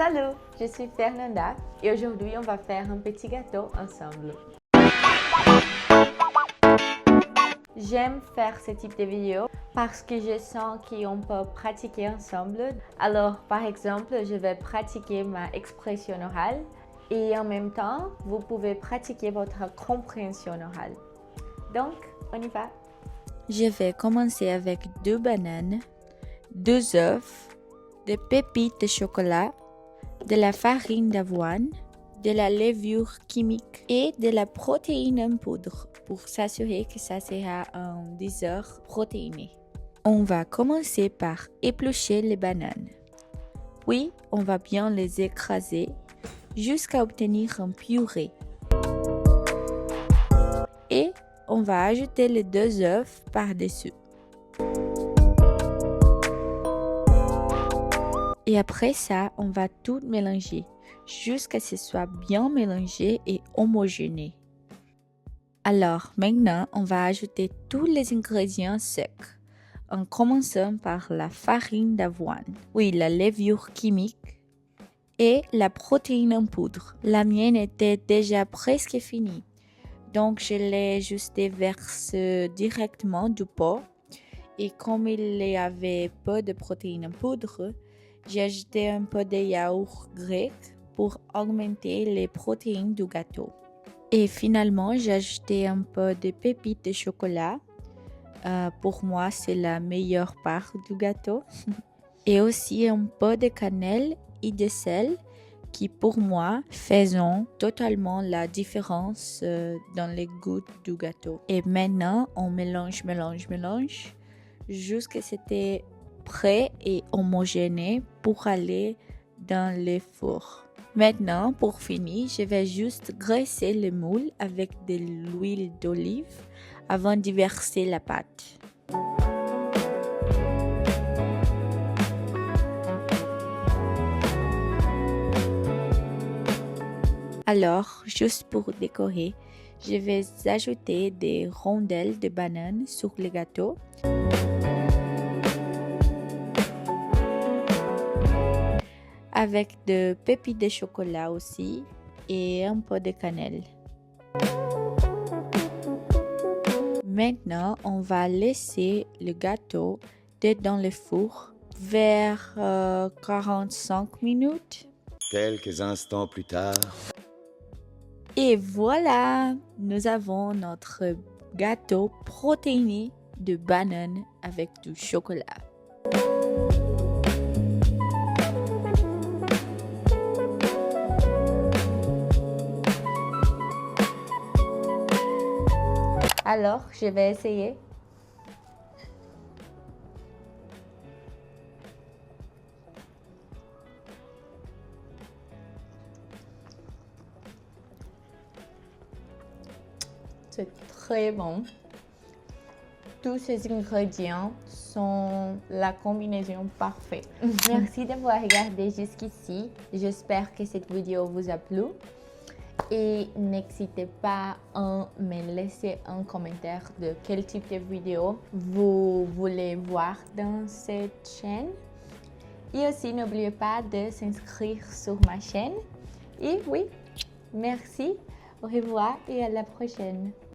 Salut, je suis Fernanda et aujourd'hui on va faire un petit gâteau ensemble. J'aime faire ce type de vidéo parce que je sens qu'on peut pratiquer ensemble. Alors par exemple, je vais pratiquer ma expression orale et en même temps, vous pouvez pratiquer votre compréhension orale. Donc, on y va. Je vais commencer avec 2 bananes, 2 œufs, des pépites de chocolat, de la farine d'avoine, de la levure chimique et de la protéine en poudre pour s'assurer que ça sera un dessert protéiné. On va commencer par éplucher les bananes. Puis, on va bien les écraser jusqu'à obtenir un purée. Et on va ajouter les 2 œufs par-dessus. Et après ça, on va tout mélanger jusqu'à ce que ce soit bien mélangé et homogène. Alors maintenant, on va ajouter tous les ingrédients secs, en commençant par la farine d'avoine, oui, la levure chimique et la protéine en poudre. La mienne était déjà presque finie, donc je l'ai juste versé directement du pot. Et comme il y avait peu de protéines en poudre, j'ai ajouté un peu de yaourt grec pour augmenter les protéines du gâteau. Et finalement, j'ai ajouté un peu de pépites de chocolat. Pour moi, c'est la meilleure part du gâteau. Et aussi un peu de cannelle et de sel qui, pour moi, faisaient totalement la différence dans les goûts du gâteau. Et maintenant, on mélange jusqu'à ce que c'était prêt et homogène pour aller dans le four. Maintenant, pour finir, je vais juste graisser le moule avec de l'huile d'olive avant de verser la pâte. Alors, juste pour décorer, je vais ajouter des rondelles de bananes sur le gâteau. Avec de pépites de chocolat aussi et un peu de cannelle. Maintenant, on va laisser le gâteau dans le four vers 45 minutes. Quelques instants plus tard. Et voilà, nous avons notre gâteau protéiné de banane avec du chocolat. Alors, je vais essayer. C'est très bon. Tous ces ingrédients sont la combinaison parfaite. Merci d'avoir regardé jusqu'ici. J'espère que cette vidéo vous a plu. Et n'hésitez pas à me laisser un commentaire de quel type de vidéo vous voulez voir dans cette chaîne. Et aussi, n'oubliez pas de s'inscrire sur ma chaîne. Et oui, merci, au revoir et à la prochaine.